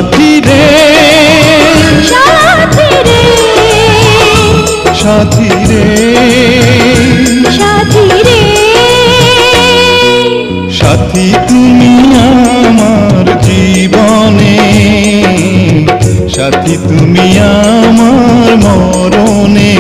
সাথী রে সাথী রে সাথী রে সাথী রে সাথী তুমি আমার জীবনে সাথী তুমি আমার মরণে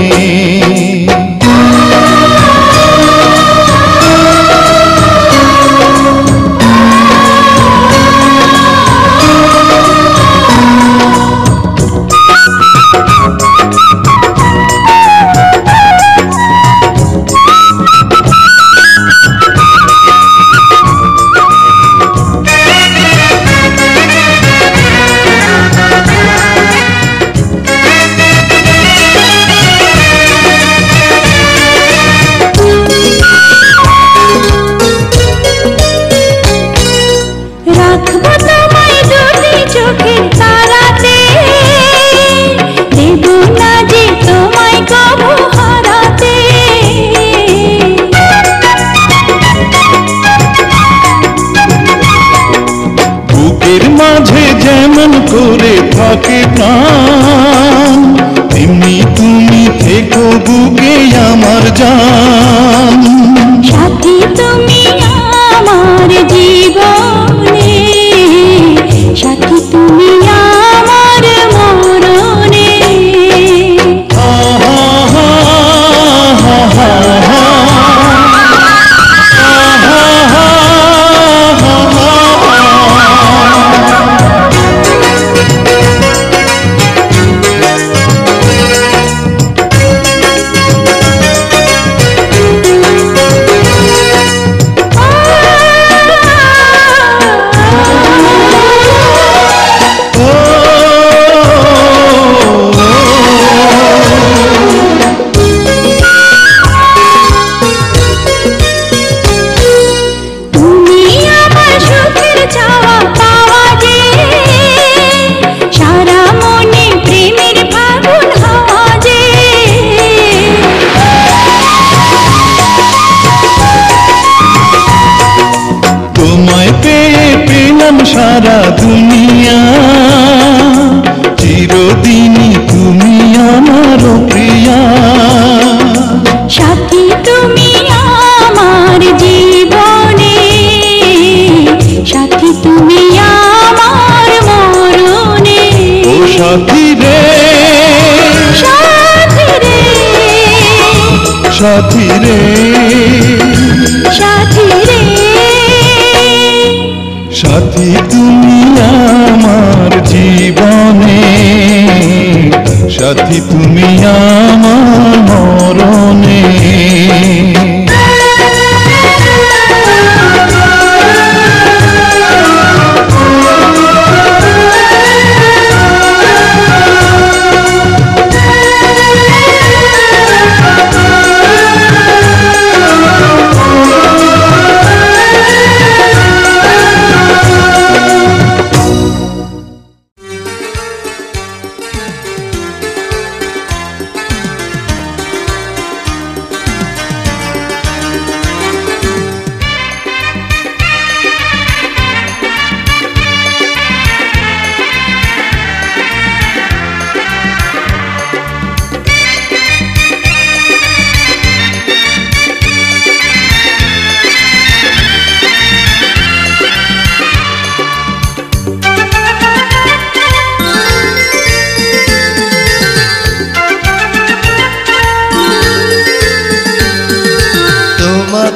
মাঝে যেমন করে থাকে প্রাণ তেমনি তুমি থেকো বুকে আমার জান সাথী তুমি আমার জীবনে সাথী তুমি আমার মরণে সারা দুনিয়া চিরদিনই তুমি আমার প্রিয়া সাথী তুমি আমার জীবনে সাথী তুমি আমার মরণে ও সাথী রে সাথী রে সাথী রে সাথী রে সাথী তুমি আমার জীবনে সাথী তুমি আমার মরণে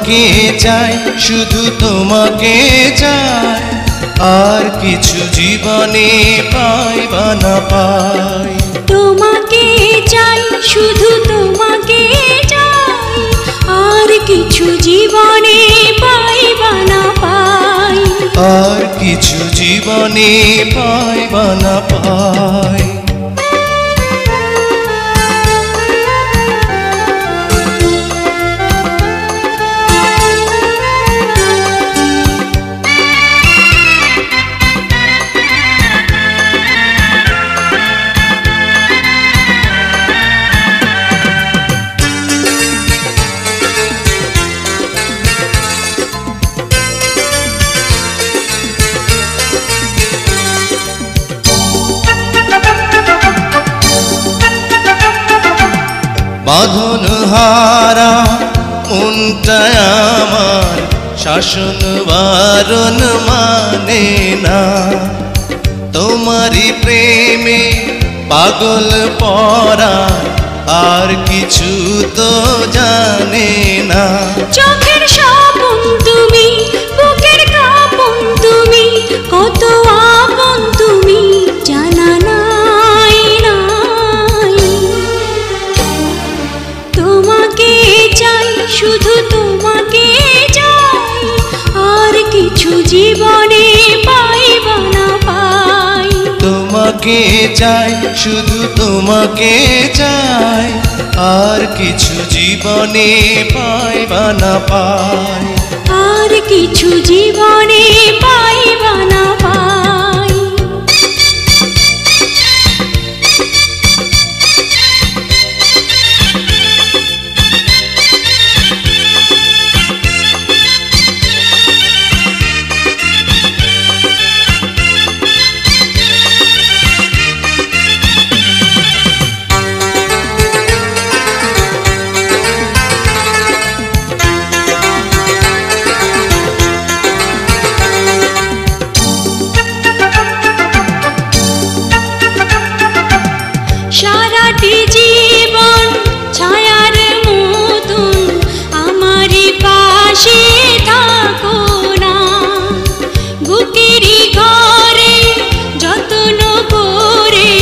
তোমাকে চাই শুধু তোমাকে চাই আর কিছু জীবনে পাই বা না পাই তোমাকে চাই শুধু তোমাকে চাই আর কিছু জীবনে পাই বা না পাই আর কিছু জীবনে পাই বা না পাই বাঁধন হারা মনটা আমার শাসন বারণ মানে না, তোমারই প্রেমে পাগল পরা আর কিছু তো জানে না। চোখের স্বপন তুমি, বুকের কাঁপন তুমি, কত আপন তুমি জানা নাই নাই। তোমাকে চাই, শুধু তোমাকে চাই, আর কিছু জীবনে পাইবা না পাই। তোমাকে চাই, শুধু তোমাকে চাই, আর কিছু জীবনে পাইবা না পাই। আর কিছু জীবনে পাইবা না পাই। সারাটি জীবন ছায়ার মতন আমারই পাশে থাকো না, বুকেরই ঘরে যত্ন করে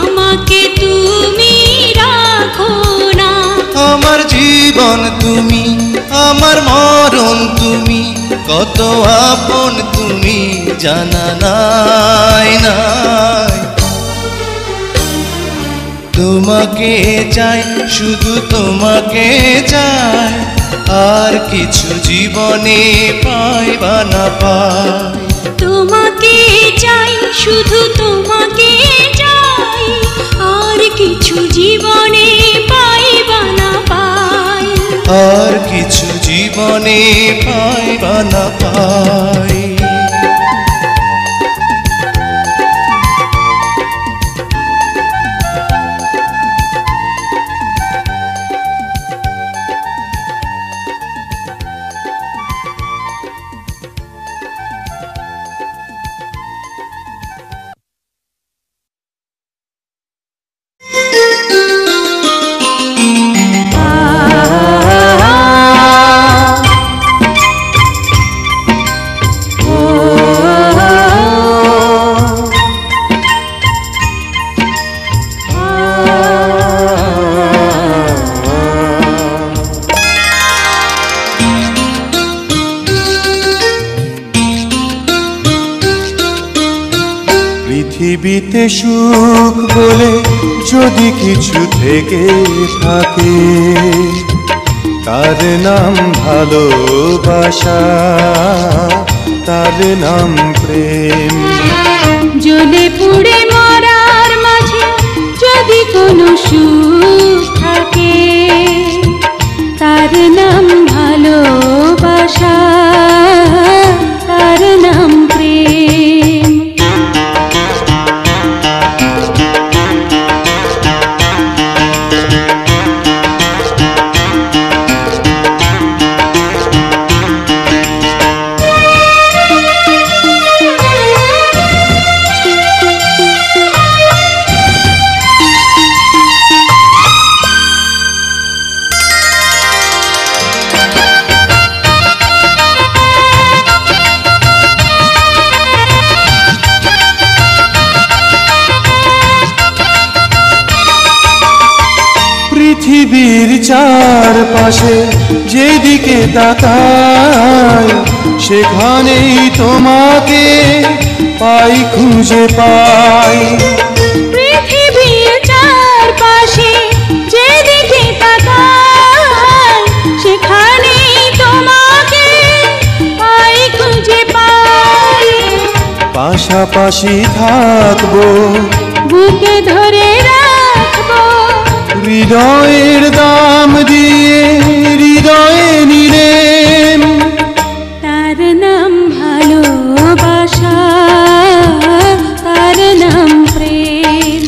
আমাকে তুমি রাখো না। আমার জীবন তুমি, আমার মরণ তুমি, কত আপন তুমি জানা নাই নাই। তোমাকে চাই, শুধু তোমাকে চাই, আর কিছু জীবনে পাইবা না পাই। তোমাকে চাই, শুধু তোমাকে চাই, আর কিছু জীবনে পাইবা না পাই। আর কিছু জীবনে পাইবা না পাই। পৃথিবীতে সুখ বলে যদি কিছু থেকে থাকে, তার নাম ভালোবাসা, তার নাম প্রেম। জ্বলে পুড়ে মরার মাঝে যদি কোনো সুখ থাকে, তার নাম ভালোবাসা, তার নাম প্রেম। পৃথিবীর চারপাশে যেদিকে তাকাই, সেখানেই তোমাকে পাই, খুঁজে পাই। পৃথিবীর চারপাশে যেদিকে তাকাই, সেখানেই তোমাকে পাই, খুঁজে পাই। পাশাপাশি থাকবো, বুকে ধরে রাখবো, হৃদয়ের দাম দিয়ে হৃদয়ে নিলেন। তার নাম ভালোবাসা, তার নাম প্রেম।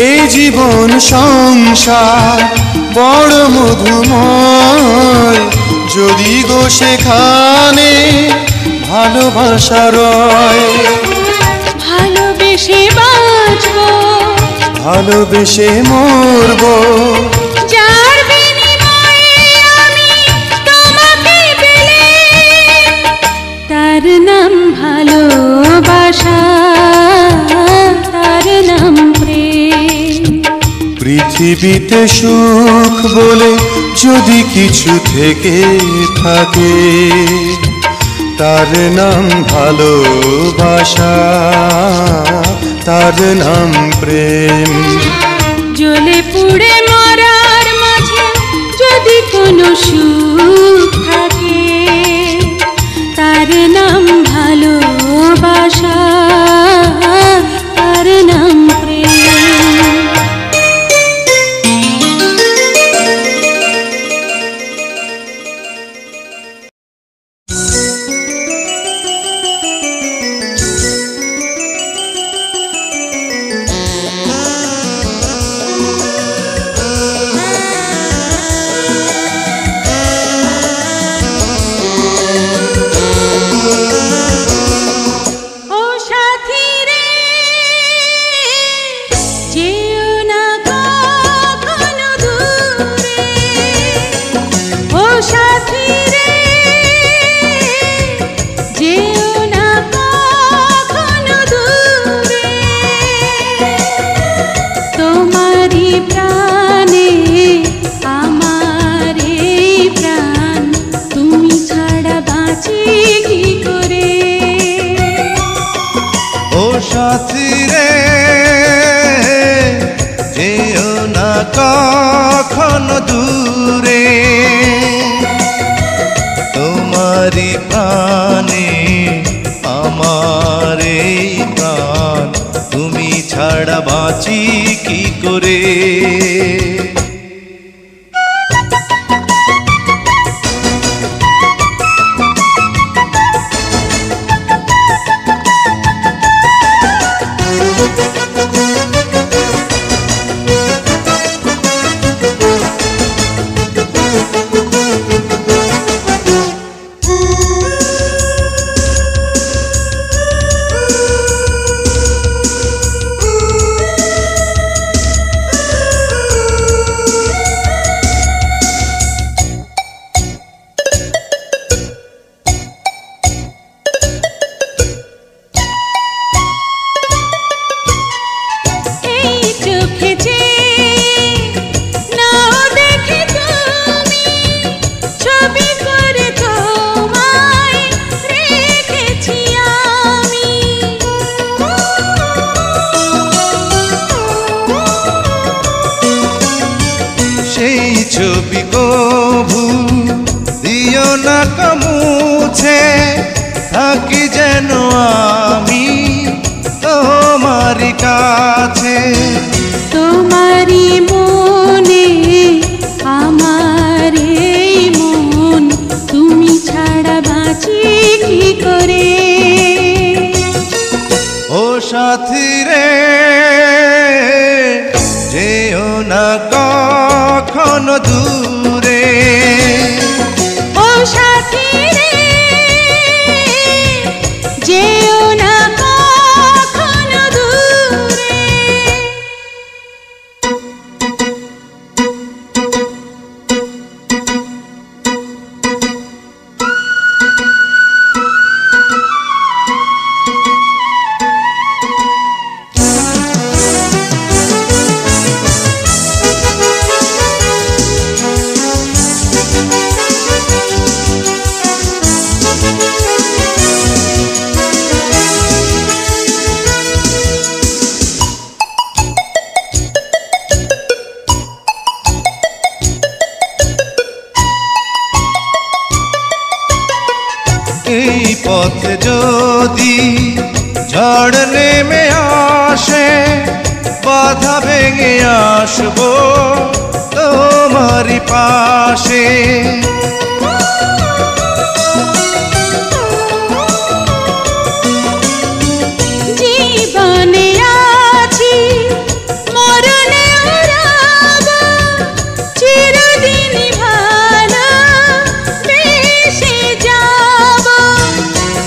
এই জীবন সংসার বড় মধুময়, যদি গো সেখানে ভালোবাসা রয়। ভালোবেসে বাঁচবো, ভালোবেসে মরবো, যার বিনিময়ে আমি তোমাকে পেলে, তার নাম ভালোবাসা, তার নাম প্রেম। পৃথিবীতে সুখ বলে যদি কিছু থেকে থাকে, তার নাম ভালোবাসা, তার নাম প্রেম। জ্বলে পুড়ে মরার মাঝে যদি কোনো সুখ থাকে, তার নাম ভালোবাসা, তার নাম প্রেম। সাথী রে যেও না কখনো দূরে, তোমারি প্রাণে আমার এই প্রাণ, তুমি ছাড়া বাঁচি কি করে। ছবি কভু দিও না কমুছে, থাকি যেন আমি তোমারি কাছে। তোমারি মনে আমার এই মন, তুমি ছাড়া বাঁচি কি করে। ও সাথী রে যেও না কখনো দূরে, ও সাথী রে যেও না কখনো দূরে। এই পথে যদি ঝড় নেমে আসে, বাধা ভেঙে আসবো তোমারি পাশে। জীবনে আছি মোর রব চিরদিন ভালো বেশে যাব।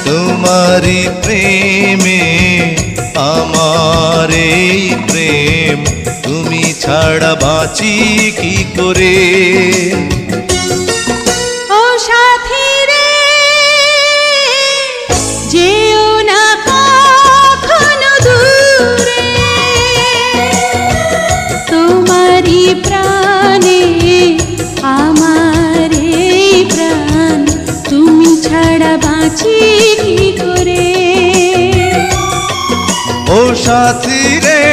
তোমারি প্রেমে আমার এই প্রেম, তুমি ছাড়া বাঁচি কি করে। ও সাথী রে যেও না কখনো দূরে, তোমারি প্রাণে আমার এই প্রাণ, তুমি ছাড়া বাঁচি কি করে। ও সাথী রে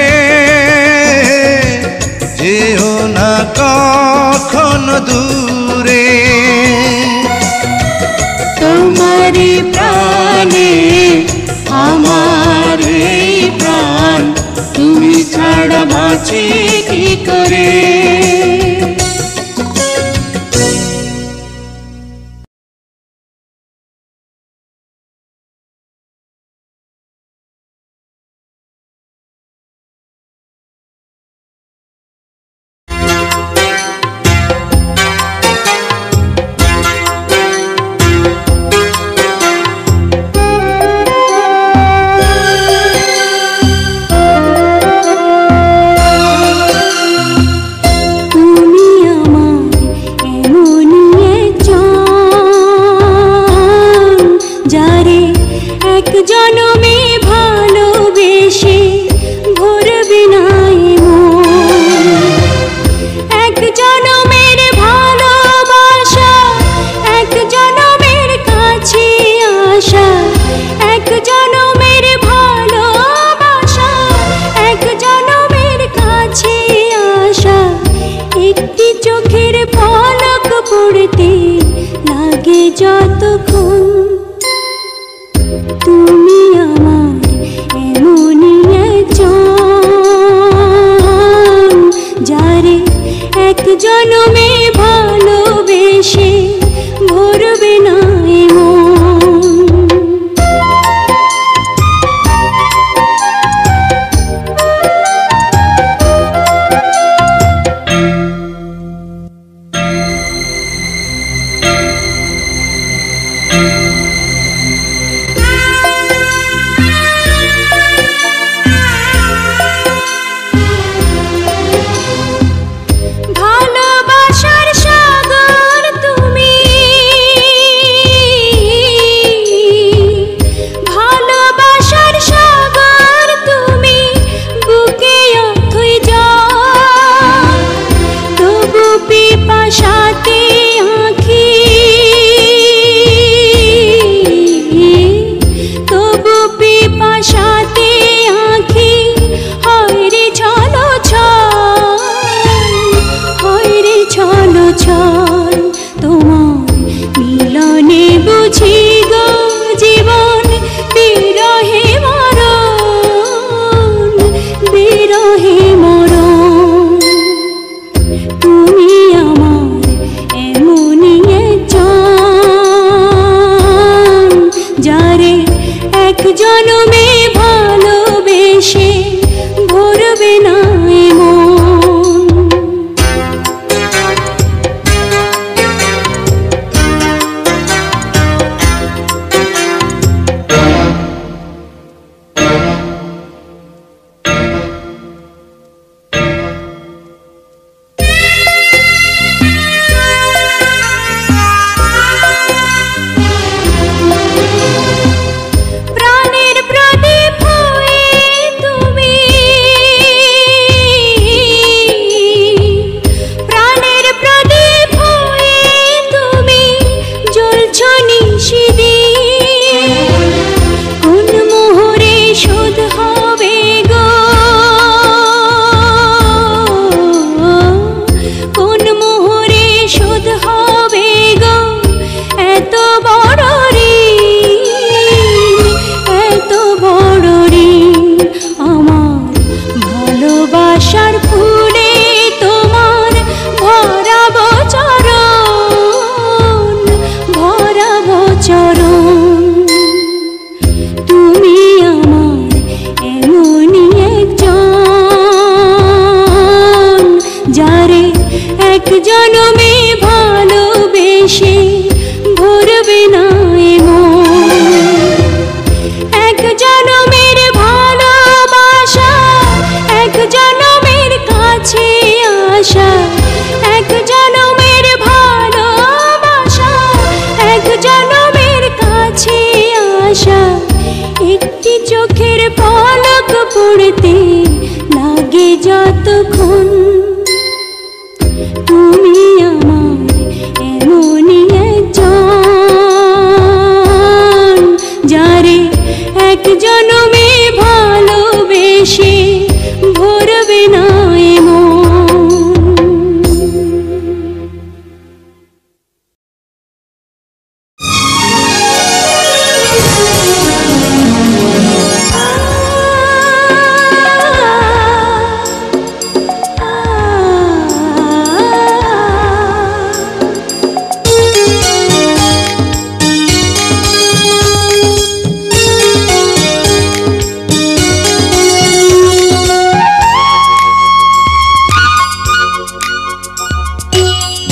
যেও না কখনো দূরে, তোমারি প্রাণে আমার এই প্রাণ, তুমি ছাড়া বাঁচি কি করে।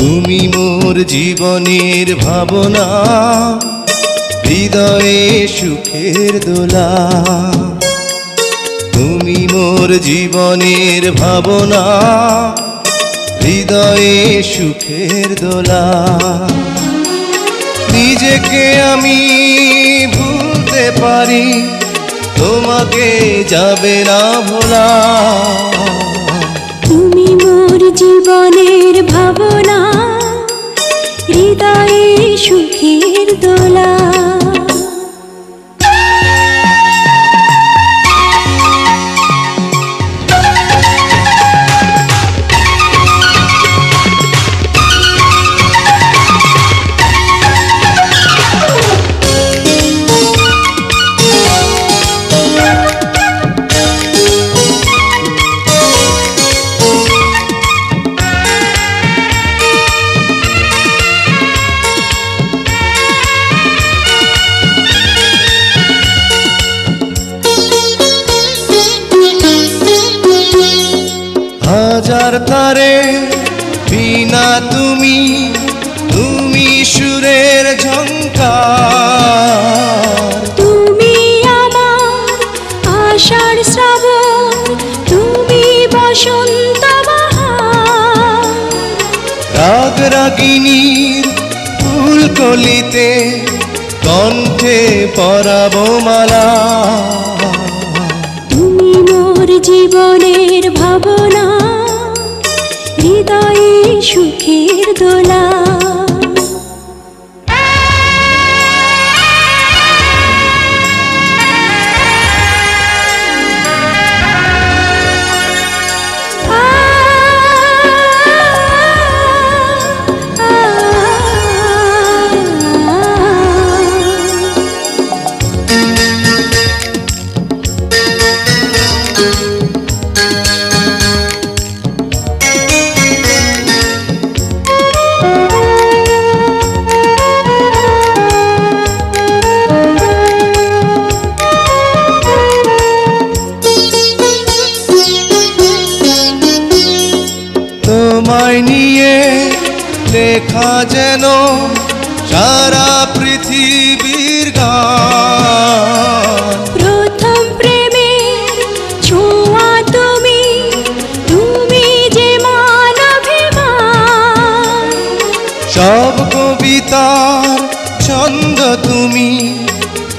তুমি মোর জীবনের ভাবনা, হৃদয়ে সুখের দোলা। তুমি মোর জীবনের ভাবনা, হৃদয়ে সুখের দোলা। নিজেকে আমি ভুলতে পারি, তোমাকে যাবে না ভোলা। তুমি মোর জীবনের ভাবনা, হৃদয়ে সুখের দোলা। হাজার তারে বিনা তুমি, তুমি সুরের ঝংকার। তুমি আমার আষাঢ় শ্রাবণ, তুমি বসন্ত বাহার। রাগ রাগিনীর ফুলকলিতে কণ্ঠে পরাবো মালা। তুমি মোর জীবনের ভাবনা, হৃদয়ে সুখের দোলা। তোমায় নিয়ে লেখা যেন সারা পৃথিবীর গান। প্রথম প্রেমের ছোঁয়া তুমি, তুমি যে মানবিমান। সব কবিতার ছন্দ তুমি,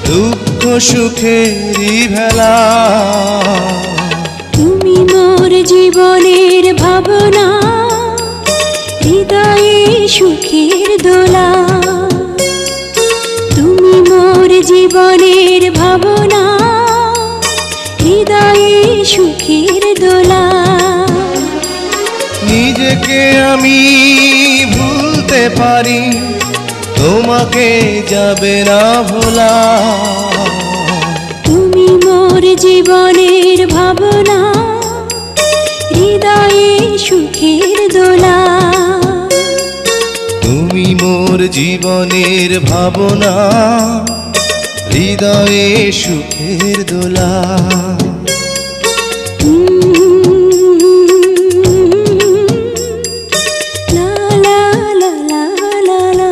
দুঃখ সুখেরই ভেলা। তুমি মোর জীবনের ভাবনা, হৃদয়ে সুখের দোলা। তুমি মোর জীবনের ভাবনা, হৃদয়ে সুখের দোলা। নিজেকে আমি ভুলতে পারি, তোমাকে যাবে না ভোলা। তুমি মোর জীবনের ভাবনা, হৃদয়ে সুখের দোলা। তুমি মোর জীবনের ভাবনা, হৃদয়ে সুখের দোলা। লা লা লা লা লা লা।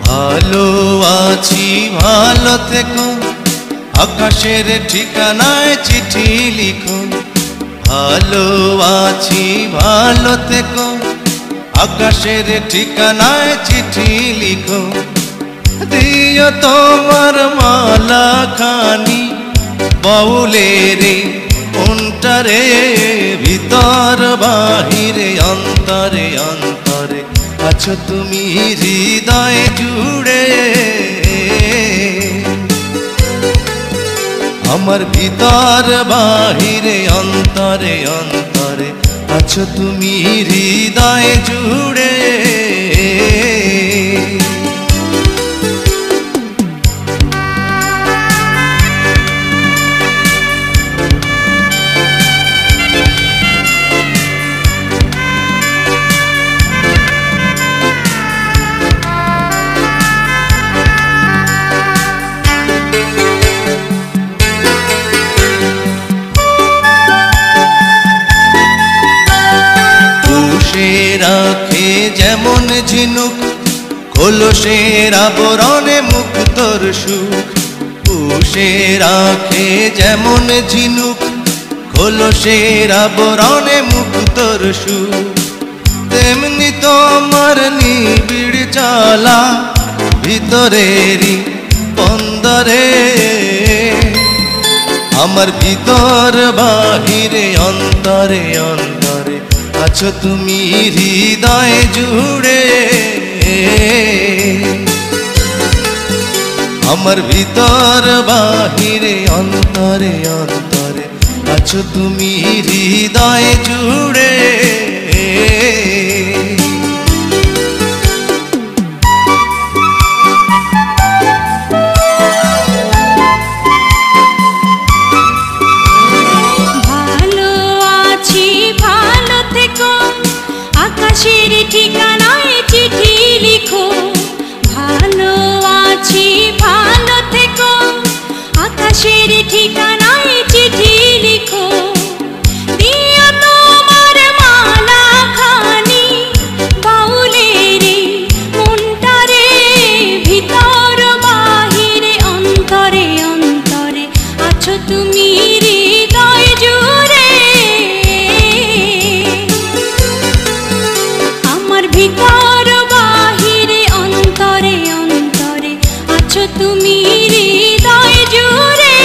ভালো আছি ভালো থেকো, আকাশের ঠিকানায় চিঠি লিখো। ভালো আছি ভালো থেকো, আকাশের ঠিকানায় চিঠি লিখো। দিও তোমার মালা খানি বাউলের অন্তরে, ভিতর বাহিরে অন্তরে অন্তরে আছো তুমি হৃদয় জুড়ে। আমার ভিতর বাহিরে অন্তরে অন্তরে আছো তুমি হৃদয় জুড়ে। পুষে রাখে যেমন ঝিনুক কলসের আবরণে মুক্তর সুখ পুষে রাখে যেমন ঝিনুক কলসের আবরণে মুক্তর সুখ তেমনি তোমার নিবিড় জ্বালা ভিতরেরই বন্দরে আমার ভিতর বাহিরে অন্তরে অন্তরে আছো তুমি হৃদয় জুড়ে আমার ভিতর বাহিরে অন্তরে অন্তরে আছো তুমি হৃদয় জুড়ে আকাশের ঠিকানায় চিঠি লিখো ভালো আছি ভালো থেকো আকাশের ঠিকানায় চিঠি লিখো দিও তোমার মালা খানি বাউলের মনটারে ভিতর বাহিরে অন্তরে অন্তরে আছো তুমি হৃদয় জুড়ে ভিতর বাহিরে অন্তরে অন্তরে আছো তুমি হৃদয় জুড়ে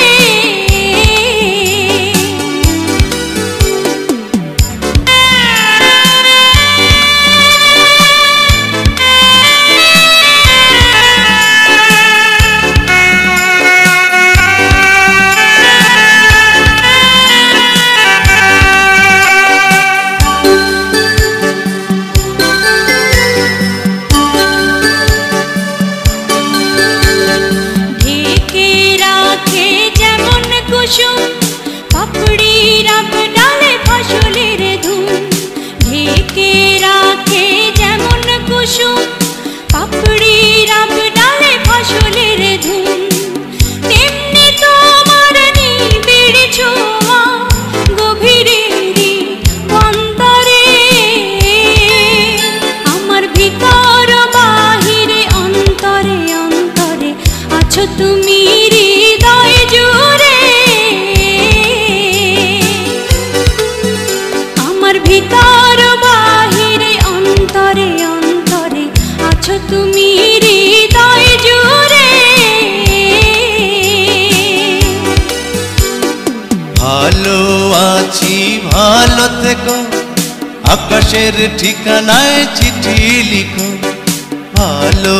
পাপড়ির ডালে ফসলের ধুম ঢেকে রাখে যেমন কুসুম পাপড়ির ডালে ফসলের ধুম তেমনি তোমার নিবিড় ছোঁয়া গভীরেরই অন্তরে আমার ভিতর বাহিরে অন্তরে অন্তরে আছো তুমি হৃদয় জুড়ে ভিতর বাহিরে অন্তরে অন্তরে আছো তুমি হৃদয় জুড়ে ভালো আছি ভালো থেকো আকাশের ঠিকানায় চিঠি লিখো ভালো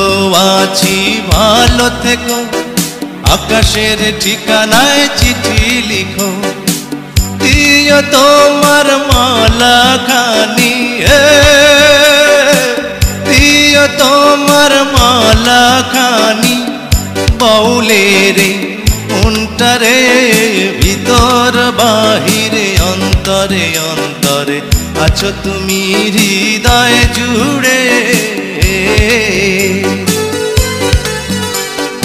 আছি ভালো থেকো আকাশের ঠিকানায় চিঠি লিখো দিও তোমার মালা খানি দিও তোমার মালা খানি বাউলের মনটারে ভিতর বাহিরে অন্তরে অন্তরে আছো তুমি হৃদয় জুড়ে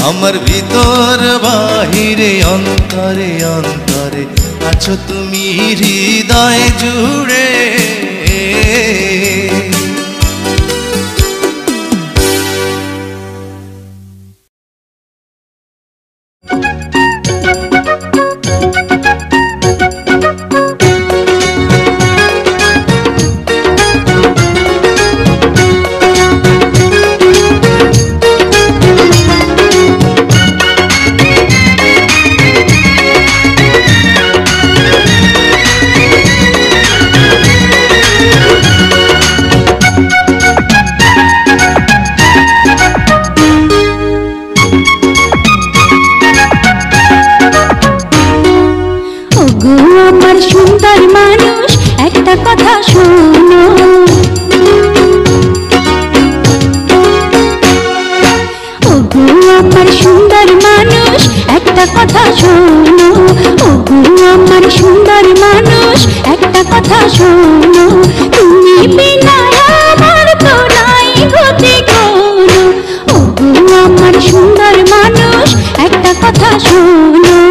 আমার ভিতর বাহিরে অন্তরে অন্তরে আছো তুমি হৃদয় জুড়ে কথা শোনো ওগো আমার সুন্দর মানুষ একটা কথা শোনো ওগো আমার সুন্দর মানুষ একটা কথা শোনো তুমি বিনা আমার তো নাই গতি কোনো ওগো আমার সুন্দর মানুষ একটা কথা শোনো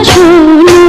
শোনো।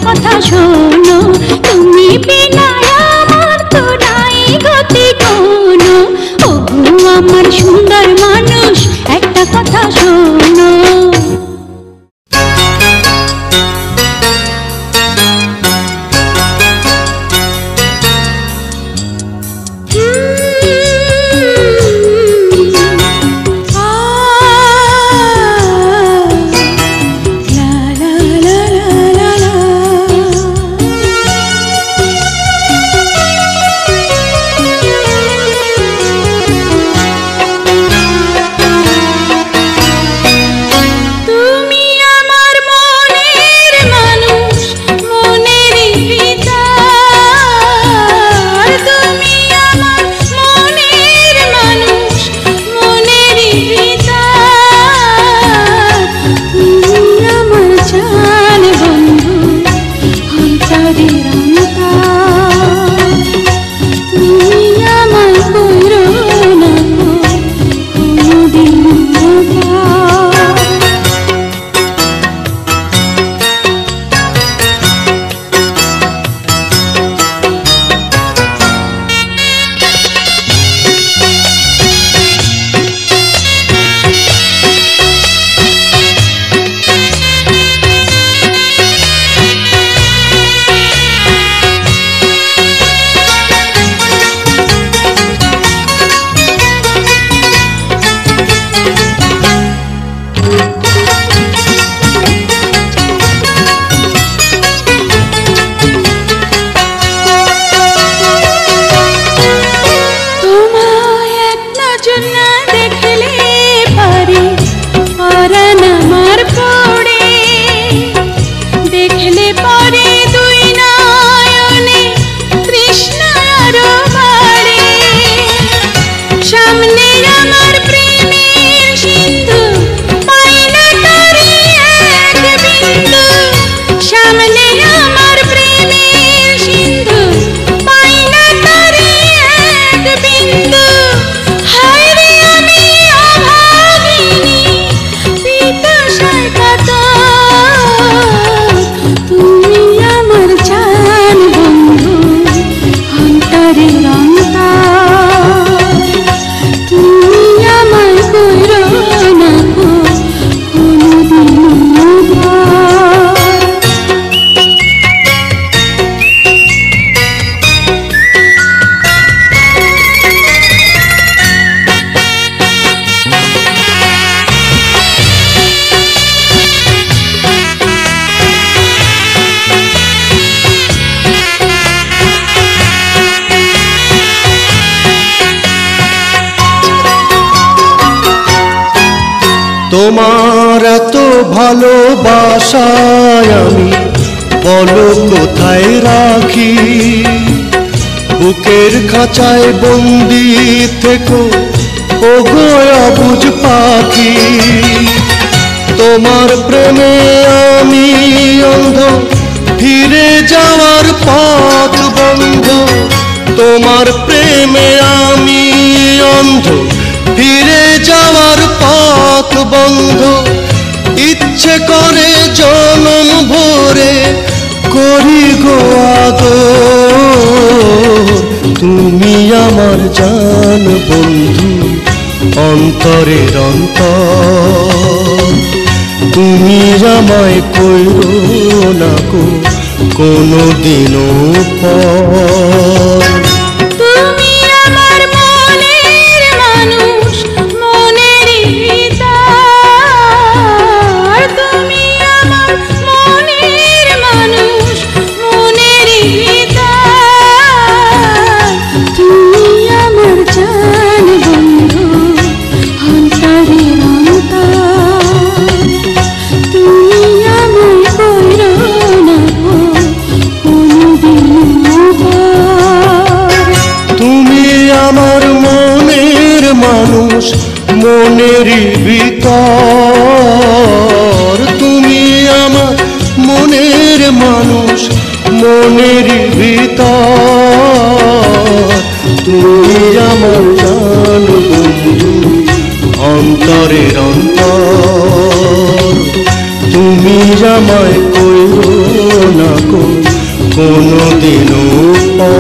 কথা শোনো, তুমি বিনা আমার তো নাই গতি কোনো। ওগো আমার সুন্দর মানুষ, একটা কথা শোনো। তোমার এত ভালোবাসায় আমি বলো কোথায় রাখি, বুকের খাঁচায় বন্দি থেকো ওগো অবুঝ পাখি। তোমার প্রেমে আমি অন্ধ, ফিরে যাওয়ার পথ বন্ধ, তোমার প্রেমে আমি অন্ধ, ফিরে যাওয়ার পথ বন্ধ। ইচ্ছে করে জনম ভরে করি গো আদর। তুমি আমার জান বন্ধু, অন্তরের অন্তর। তুমি আমায় কইরো না গো কোনদিনও পর। তুমি আমার মনের মানুষ, মনের ভিতর। তুমি আমার মনের মানুষ, মনের ভিতর। তুমি আমার জান বন্ধু, অন্তরের অন্তর। তুমি আমায় কইরো না গো কোনদিনও পর। তুমি আমার মনের মানুষ, মনের ভিতর। তুমি আমার মনের মানুষ, মনের ভিতর। তুমি আমার জান বন্ধু, অন্তরের অন্তর। তুমি আমায় কইরো না গো কোনদিনও পর।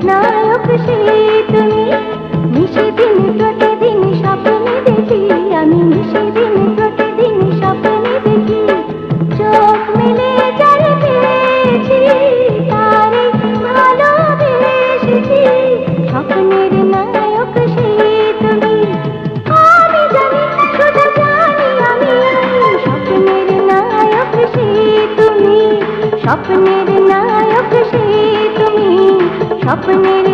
নায়ক সে তুমি। নিশিদিন প্রতিদিন স্বপ্নে দেখি আমি, নিশিদিন প্রতিদিন স্বপ্নে দেখি। চোখ মেলে যারে পেয়েছি তারে ভালোবেসেছি। স্বপ্নের নায়ক সে তুমি। আমি জানি শুধু জানি আমি, স্বপ্নের নায়ক সে তুমি। স্বপ্নের নায়ক সে তুমি। স্বপ্নের